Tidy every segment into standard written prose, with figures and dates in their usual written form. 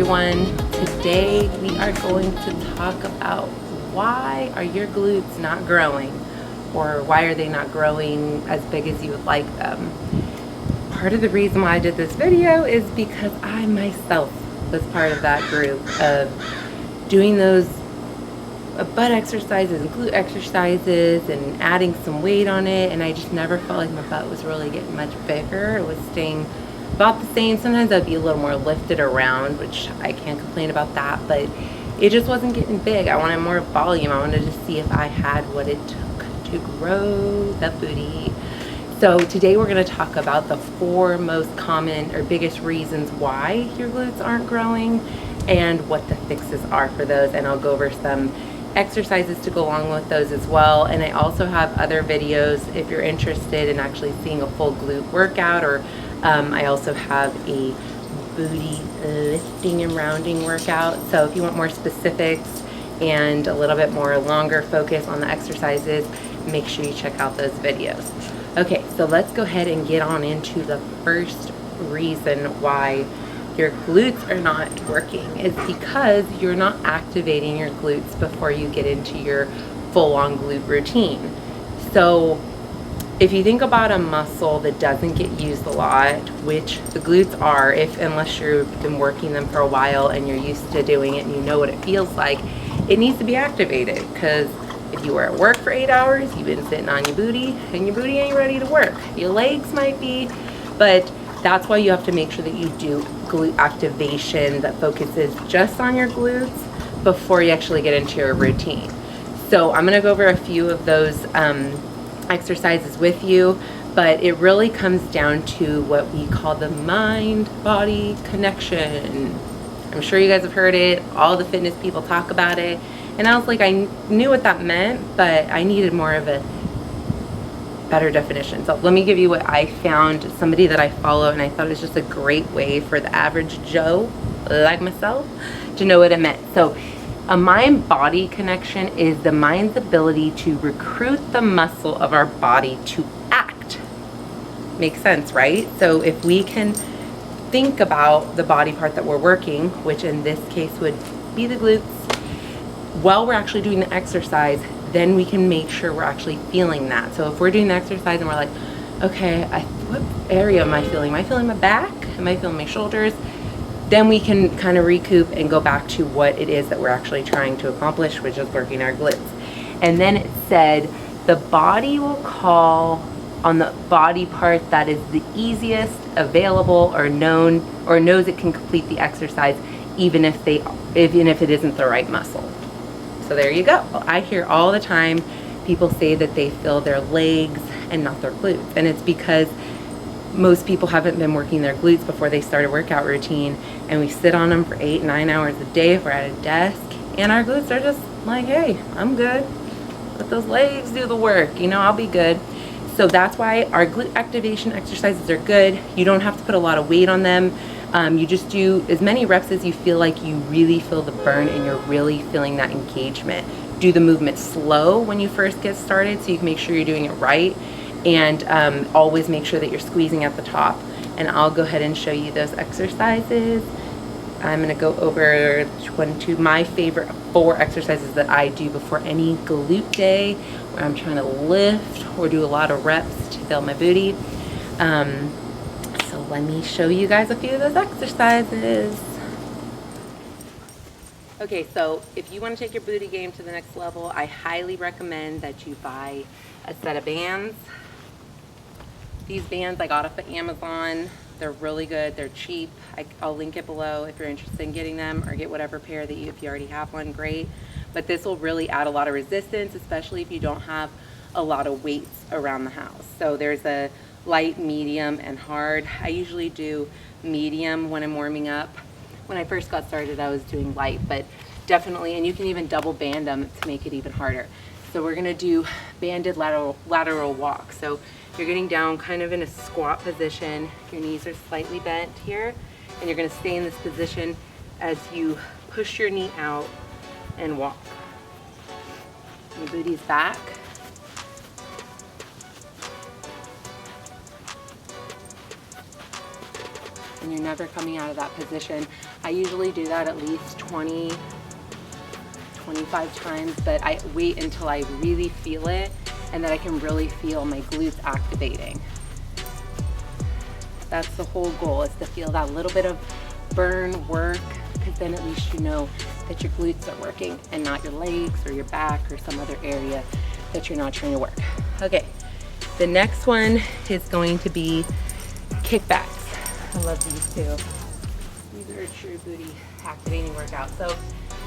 everyone. Today we are going to talk about why are your glutes not growing, or why are they not growing as big as you would like them. Part of the reason why I did this video is because I myself was part of that group of doing those butt exercises and glute exercises and adding some weight on it, and I just never felt like my butt was really getting much bigger. It was staying about the same. Sometimes I'd be a little more lifted around, which I can't complain about that, but it just wasn't getting big. I wanted more volume. I wanted to see if I had what it took to grow the booty. So today we're going to talk about the 4 most common or biggest reasons why your glutes aren't growing and what the fixes are for those, and I'll go over some exercises to go along with those as well. And I also have other videos if you're interested in actually seeing a full glute workout, or I also have a booty lifting and rounding workout. So if you want more specifics and a little bit more longer focus on the exercises, make sure you check out those videos. Okay, so let's go ahead and get on into the first reason why your glutes are not working. Is because you're not activating your glutes before you get into your full-on glute routine. So if you think about a muscle that doesn't get used a lot, which the glutes are, unless you've been working them for a while and you're used to doing it and you know what it feels like, it needs to be activated. Because if you were at work for 8 hours, you've been sitting on your booty and your booty ain't ready to work. Your legs might be, but that's why you have to make sure that you do glute activation that focuses just on your glutes before you actually get into your routine. So I'm going to go over a few of those exercises with you, but it really comes down to what we call the mind-body connection. I'm sure you guys have heard it. All the fitness people talk about it. And I was like, I knew what that meant, but I needed more of a better definition. So let me give you what I found, somebody that I follow, and I thought it was just a great way for the average Joe like myself to know what it meant. So a mind-body connection is the mind's ability to recruit the muscle of our body to act. Makes sense, right? So if we can think about the body part that we're working, which in this case would be the glutes, while we're actually doing the exercise, then we can make sure we're actually feeling that. So if we're doing the exercise and we're like, okay, what area am I feeling? Am I feeling my back? Am I feeling my shoulders? Then we can kind of recoup and go back to what it is that we're actually trying to accomplish, which is working our glutes. And then it said the body will call on the body part that is the easiest available or known, or knows it can complete the exercise, even if it isn't the right muscle. So there you go. I hear all the time people say that they feel their legs and not their glutes, and it's because most people haven't been working their glutes before they start a workout routine, and we sit on them for 8-9 hours a day if we're at a desk, and our glutes are just like, hey, I'm good. Let those legs do the work, I'll be good. So that's why our glute activation exercises are good. You don't have to put a lot of weight on them. You just do as many reps as you feel like you really feel the burn and you're really feeling that engagement. Do the movement slow when you first get started so you can make sure you're doing it right, and always make sure that you're squeezing at the top. And I'll go ahead and show you those exercises. I'm going to go over my favorite 4 exercises that I do before any glute day where I'm trying to lift or do a lot of reps to build my booty. So let me show you guys a few of those exercises. Okay, so if you want to take your booty game to the next level, I highly recommend that you buy a set of bands. These bands I got off of Amazon. They're really good. They're cheap. I'll link it below if you're interested in getting them, or get whatever pair that if you already have one, great. But this will really add a lot of resistance, especially if you don't have a lot of weights around the house. So there's a light, medium, and hard. I usually do medium when I'm warming up. When I first got started, I was doing light, but definitely, and you can even double band them to make it even harder. So we're gonna do banded lateral walk. So you're getting down kind of in a squat position. Your knees are slightly bent here, and you're gonna stay in this position as you push your knee out and walk. Your booty's back. and you're never coming out of that position. I usually do that at least 20, 25 times, but I wait until I really feel it and that I can really feel my glutes activating. That's the whole goal, is to feel that little bit of burn work, because then at least you know that your glutes are working and not your legs or your back or some other area that you're not trying to work. Okay, the next one is going to be kickbacks. I love these too. These are a true booty activating workout. So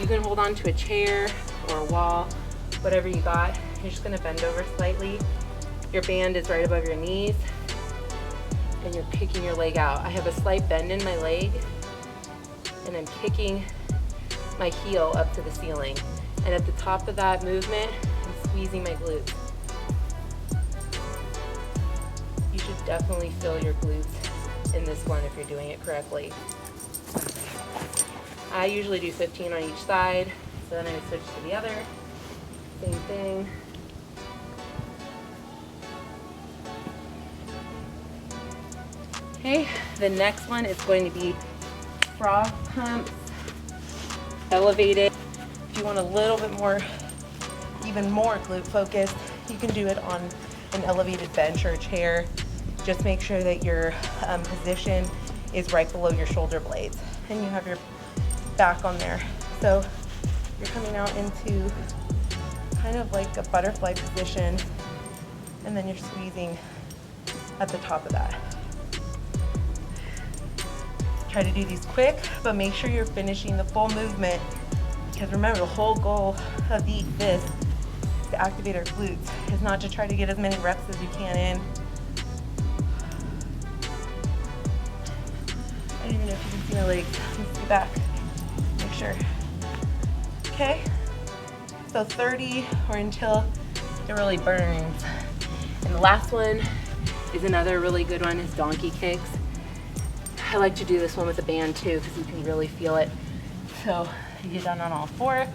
you can hold on to a chair or a wall, whatever you got. You're just gonna bend over slightly. Your band is right above your knees and you're kicking your leg out. I have a slight bend in my leg and I'm kicking my heel up to the ceiling. And at the top of that movement, I'm squeezing my glutes. You should definitely feel your glutes in this one if you're doing it correctly. I usually do 15 on each side, so then I switch to the other. Same thing. Okay, the next one is going to be frog pumps, elevated. If you want a little bit more, even more glute focused, you can do it on an elevated bench or a chair. Just make sure that your position is right below your shoulder blades and you have your back on there. So you're coming out into kind of like a butterfly position and then you're squeezing at the top of that. Try to do these quick, but make sure you're finishing the full movement, because remember, the whole goal of this is to activate our glutes. Is not to try to get as many reps as you can in. I don't even know if you can see my legs. Let me see back. Make sure. Okay. So 30 or until it really burns. And the last one is another really good one, is donkey kicks. I like to do this one with a band too, because you can really feel it. So you get down on all four,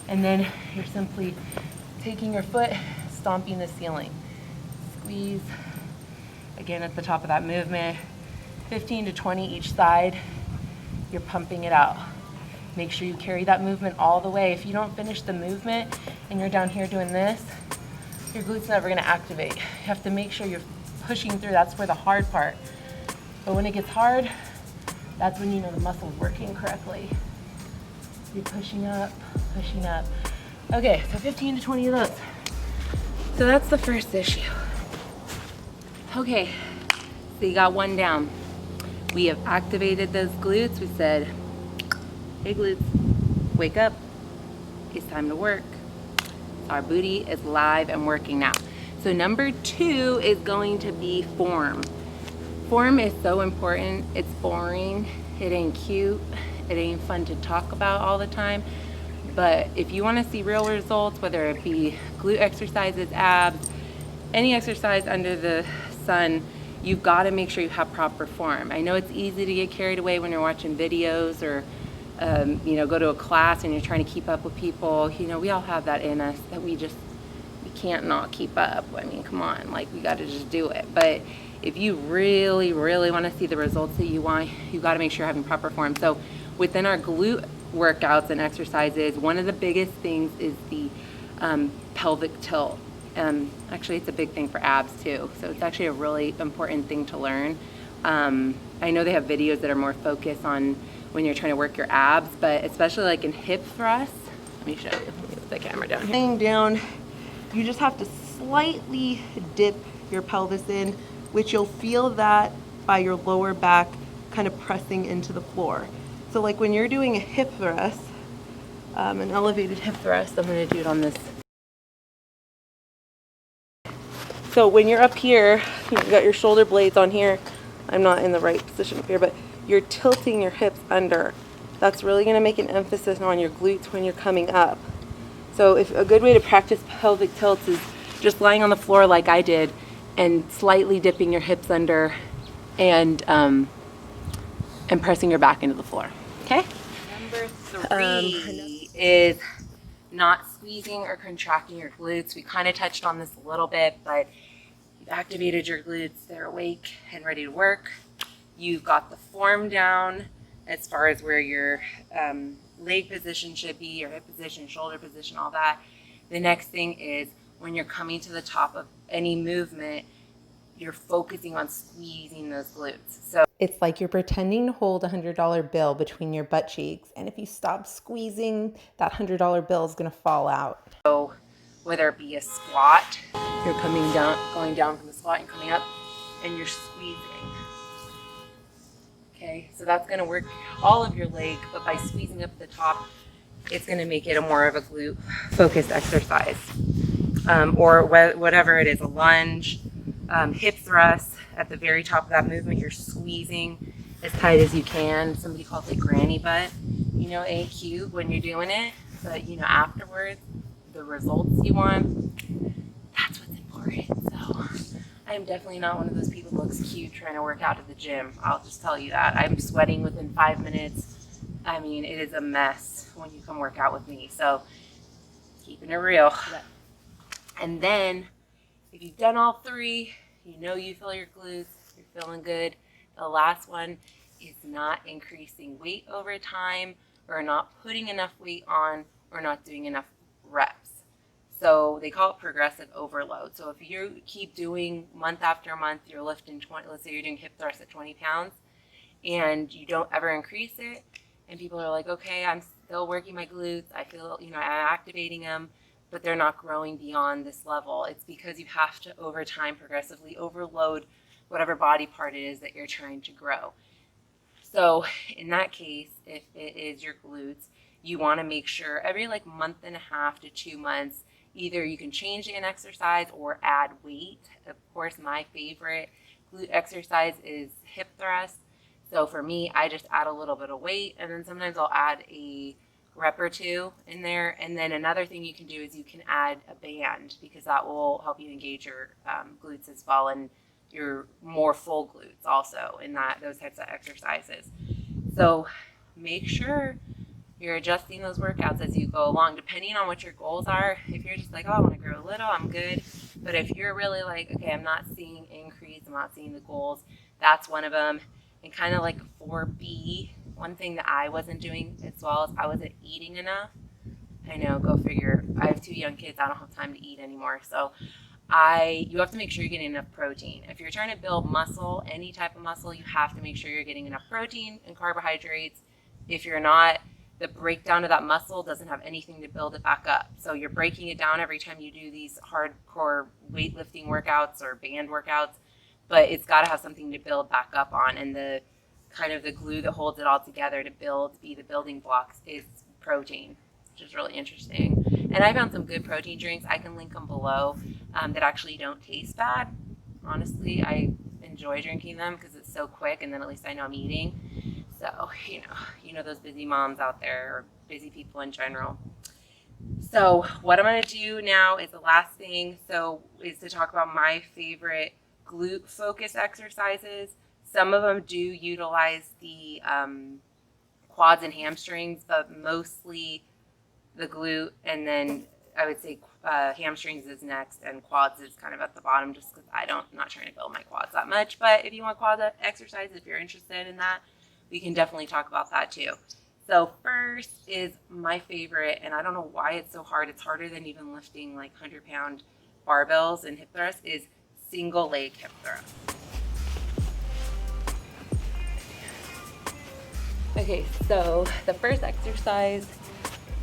and then you're simply taking your foot, stomping the ceiling. Squeeze, again at the top of that movement, 15 to 20 each side. You're pumping it out. Make sure you carry that movement all the way. If you don't finish the movement and you're down here doing this, your glute's never gonna activate. You have to make sure you're pushing through. That's where the hard part. But when it gets hard, that's when you know the muscle's working correctly. You're pushing up, pushing up. Okay, so 15 to 20 of those. So that's the first issue. Okay, so you got one down. We have activated those glutes. We said, hey glutes, wake up. It's time to work. Our booty is live and working now. So number 2 is going to be form. Form is so important. It's boring. It ain't cute. It ain't fun to talk about all the time. But if you want to see real results, whether it be glute exercises, abs, any exercise under the sun, you've got to make sure you have proper form. I know it's easy to get carried away when you're watching videos or go to a class and you're trying to keep up with people. We all have that in us that we can't not keep up. I mean, come on, like we got to just do it. But if you really, really want to see the results that you want, you got to make sure you're having proper form. So within our glute workouts and exercises, one of the biggest things is the pelvic tilt. Actually, it's a big thing for abs too. So it's actually a really important thing to learn. I know they have videos that are more focused on when you're trying to work your abs, but especially like in hip thrusts. Let me show you. Let me put the camera down. Laying down, you just have to slightly dip your pelvis in, which you'll feel that by your lower back kind of pressing into the floor. So like when you're doing a hip thrust, an elevated hip thrust, I'm gonna do it on this. So when you're up here, you've got your shoulder blades on here. I'm not in the right position up here, but you're tilting your hips under. That's really gonna make an emphasis on your glutes when you're coming up. So if a good way to practice pelvic tilts is just lying on the floor like I did and slightly dipping your hips under and pressing your back into the floor, okay? Number 3 is not squeezing or contracting your glutes. We kind of touched on this a little bit, but you've activated your glutes, they're awake and ready to work. you've got the form down as far as where your leg position should be, your hip position, shoulder position, all that. The next thing is when you're coming to the top of any movement, you're focusing on squeezing those glutes. So it's like you're pretending to hold a $100 bill between your butt cheeks, and if you stop squeezing, that $100 bill is going to fall out. So whether it be a squat, you're coming down, going down from the squat and coming up, and you're squeezing. Okay, so that's going to work all of your leg, but by squeezing up the top, it's going to make it a more of a glute focused exercise. Or whatever it is, a lunge, hip thrust. At the very top of that movement, you're squeezing as tight as you can. Somebody calls it granny butt. You know, ain't cute when you're doing it, but you know, afterwards, the results you want, that's what's important. So I am definitely not one of those people who looks cute trying to work out at the gym. I'll just tell you that. I'm sweating within 5 minutes. I mean, it is a mess when you come work out with me. So keeping it real. And then if you've done all three, you know you feel your glutes, you're feeling good. The last one is not increasing weight over time, or not putting enough weight on, or not doing enough reps. So they call it progressive overload. So if you keep doing month after month, you're lifting 20, let's say you're doing hip thrusts at 20 pounds, and you don't ever increase it, and people are like, okay, I'm still working my glutes, I feel, you know, I'm activating them, but they're not growing beyond this level. It's because you have to, over time, progressively overload whatever body part it is that you're trying to grow. So in that case, if it is your glutes, you want to make sure every like month and a half to 2 months, either you can change an exercise or add weight. Of course, my favorite glute exercise is hip thrust. So for me, I just add a little bit of weight, and then sometimes I'll add a rep or two in there. And then another thing you can do is you can add a band, because that will help you engage your glutes as well, and your more full glutes also in those types of exercises. So make sure you're adjusting those workouts as you go along, depending on what your goals are. If you're just like, oh, I want to grow a little, I'm good. But if you're really like, okay, I'm not seeing increase, I'm not seeing the goals, that's one of them. And kind of like 4B, one thing that I wasn't doing as well is I wasn't eating enough. I know, go figure. I have 2 young kids. I don't have time to eat anymore. So you have to make sure you're getting enough protein. If you're trying to build muscle, any type of muscle, you have to make sure you're getting enough protein and carbohydrates. If you're not, the breakdown of that muscle doesn't have anything to build it back up. So you're breaking it down every time you do these hardcore weightlifting workouts or band workouts, but it's got to have something to build back up on. And the kind of the glue that holds it all together to be the building blocks is protein, which is really interesting. And I found some good protein drinks. I can link them below that actually don't taste bad. Honestly, I enjoy drinking them because it's so quick, and then at least I know I'm eating. So, you know those busy moms out there, or busy people in general. So what I'm going to do now is the last thing, is to talk about my favorite glute focus exercises. Some of them do utilize the quads and hamstrings, but mostly the glute, and then I would say hamstrings is next, and quads is kind of at the bottom, just because I'm not trying to build my quads that much. But if you want quad exercise, if you're interested in that, we can definitely talk about that too. So first is my favorite, and I don't know why it's so hard. It's harder than even lifting like 100-pound barbells and hip thrust, is single leg hip thrust. Okay, so the first exercise,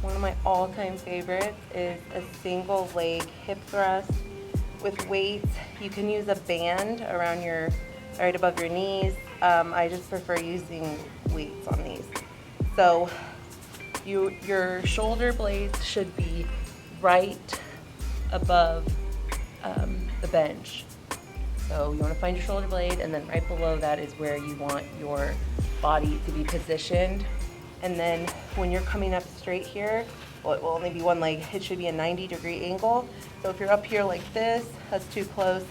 one of my all-time favorites, is a single leg hip thrust with weights. You can use a band around right above your knees. I just prefer using weights on these. So your shoulder blades should be right above the bench. So you want to find your shoulder blade, and then right below that is where you want your body to be positioned. And then when you're coming up straight here, well, it will only be one leg. It should be a 90-degree angle. So if you're up here like this, that's too close.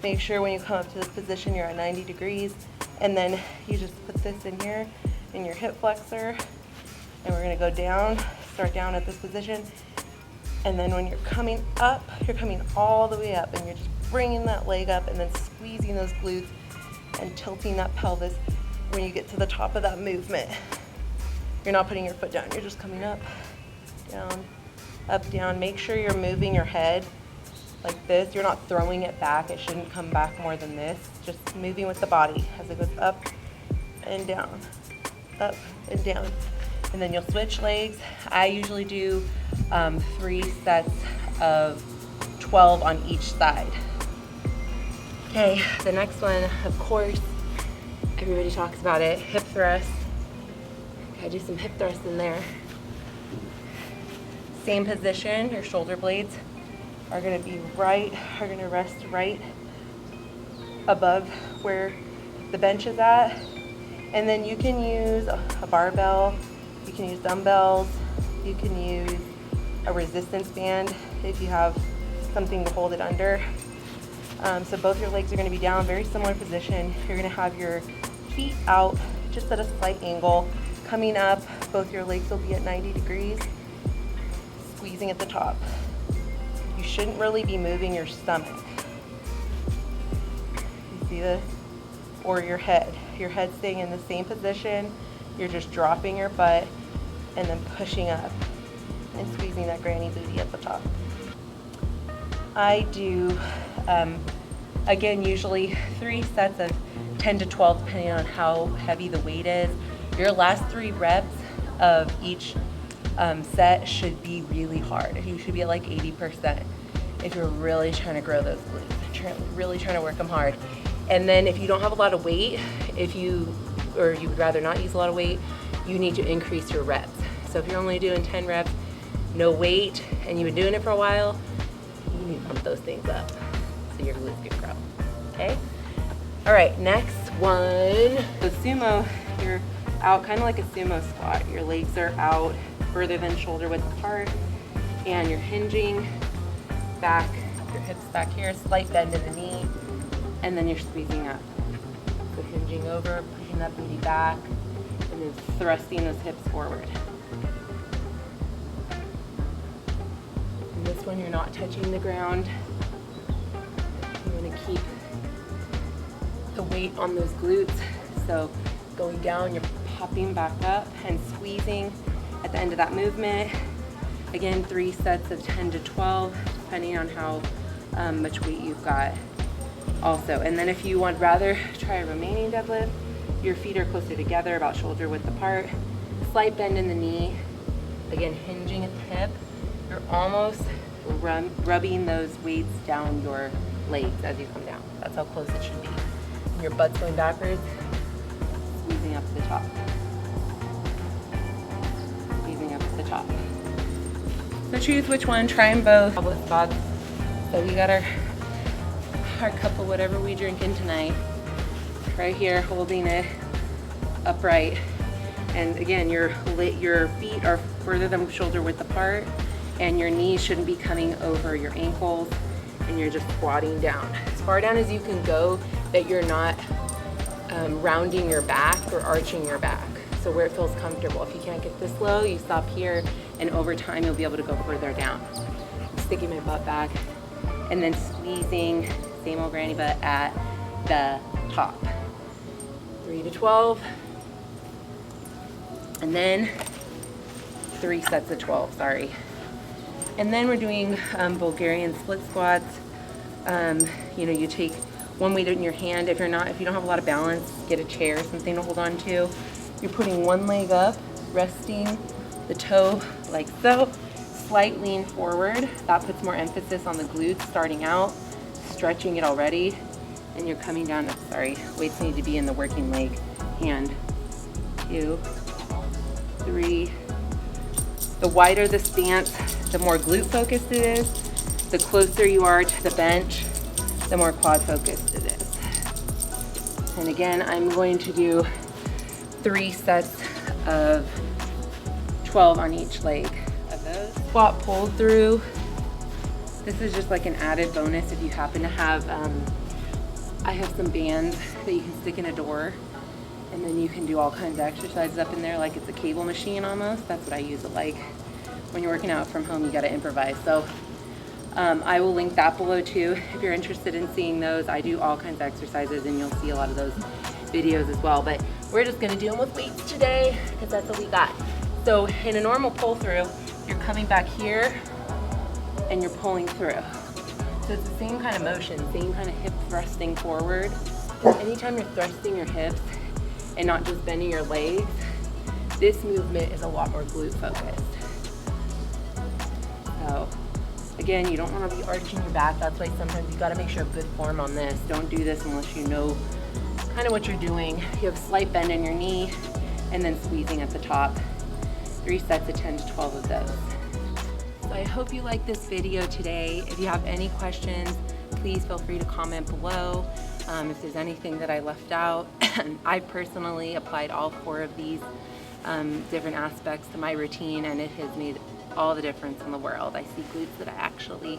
Make sure when you come up to this position, you're at 90 degrees. And then you just put this in here in your hip flexor. And we're gonna go down, start down at this position. And then when you're coming up, you're coming all the way up, and you're just bringing that leg up and then squeezing those glutes and tilting that pelvis when you get to the top of that movement, you're not putting your foot down, you're just coming up, down, up, down. Make sure you're moving your head like this. You're not throwing it back. It shouldn't come back more than this. Just moving with the body as it goes up and down, up and down. And then you'll switch legs. I usually do 3 sets of 12 on each side. Okay, the next one, of course, everybody talks about it, hip thrust. Gotta do some hip thrusts in there. Same position, your shoulder blades are gonna rest right above where the bench is at. And then you can use a barbell, you can use dumbbells, you can use a resistance band if you have something to hold it under. So both your legs are going to be down, very similar position. You're going to have your feet out just at a slight angle. Coming up, both your legs will be at 90 degrees, squeezing at the top. You shouldn't really be moving your stomach. You see this? Or your head. Your head staying in the same position. You're just dropping your butt and then pushing up and squeezing that granny booty at the top. I do, again, usually 3 sets of 10 to 12, depending on how heavy the weight is. Your last 3 reps of each set should be really hard. You should be at like 80% if you're really trying to grow those glutes, really trying to work them hard. And then if you don't have a lot of weight, you would rather not use a lot of weight, you need to increase your reps. So if you're only doing 10 reps, no weight, and you've been doing it for a while, you need to pump those things up so your glutes can grow, okay? All right, next one. So sumo, you're out kind of like a sumo squat. Your legs are out further than shoulder width apart, and you're hinging back, your hips back here, slight bend in the knee, and then you're squeezing up. So hinging over, pushing that booty back, and then thrusting those hips forward. And this one, you're not touching the ground. You want to keep the weight on those glutes. So going down, you're popping back up and squeezing at the end of that movement. Again, 3 sets of 10 to 12, depending on how much weight you've got also. And then if you would rather try a remaining deadlift, your feet are closer together, about shoulder width apart, slight bend in the knee, again, hinging at the hip. You're almost rubbing those weights down your legs as you come down. That's how close it should be. And your butt's going backwards, squeezing up to the top. Squeezing up to the top. So choose which one, try them both. Goblet spots. So we got our cup of whatever we drinking tonight. Right here, holding it upright. And again, your feet are further than shoulder width apart, and your knees shouldn't be coming over your ankles, and you're just squatting down. As far down as you can go that you're not rounding your back or arching your back. So where it feels comfortable. If you can't get this low, you stop here, and over time you'll be able to go further down. I'm sticking my butt back, and then squeezing, same old granny butt at the top. 3 to 12. And then 3 sets of 12, sorry. And then we're doing Bulgarian split squats. You take one weight in your hand. If you don't have a lot of balance, get a chair, something to hold on to. You're putting one leg up, resting the toe like so. Slight lean forward. That puts more emphasis on the glutes starting out, stretching it already. And you're coming down, weights need to be in the working leg hand. 2, 3. The wider the stance, the more glute focused it is. The closer you are to the bench, the more quad focused it is. And again, I'm going to do 3 sets of 12 on each leg of those. Squat pull through. This is just like an added bonus if you happen to have, I have some bands that you can stick in a door, and then you can do all kinds of exercises up in there like it's a cable machine almost. That's what I use it like. When you're working out from home, you gotta improvise. So I will link that below too. If you're interested in seeing those, I do all kinds of exercises, and you'll see a lot of those videos as well. But We're just gonna do them with weights today because that's what we got. So in a normal pull through, you're coming back here and you're pulling through. So it's the same kind of motion, same kind of hip thrusting forward. Anytime you're thrusting your hips and not just bending your legs, this movement is a lot more glute focused. So again, you don't want to be arching your back. That's why sometimes you got to make sure good form on this. Don't do this unless you know kind of what you're doing. You have slight bend in your knee and then squeezing at the top. 3 sets of 10 to 12 of those. So I hope you liked this video today. If you have any questions, please feel free to comment below. If there's anything that I left out, I personally applied all 4 of these different aspects to my routine, and it has made all the difference in the world. I see glutes that I actually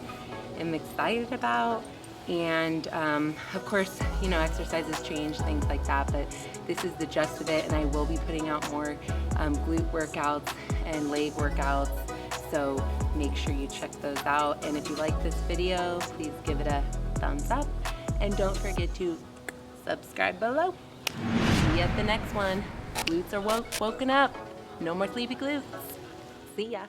am excited about, and of course, you know, exercises change, things like that, but this is the gist of it, and I will be putting out more glute workouts and leg workouts, so make sure you check those out. And if you like this video, please give it a thumbs up, and don't forget to subscribe below. See you at the next one. Glutes are woken up. No more sleepy glutes. See ya.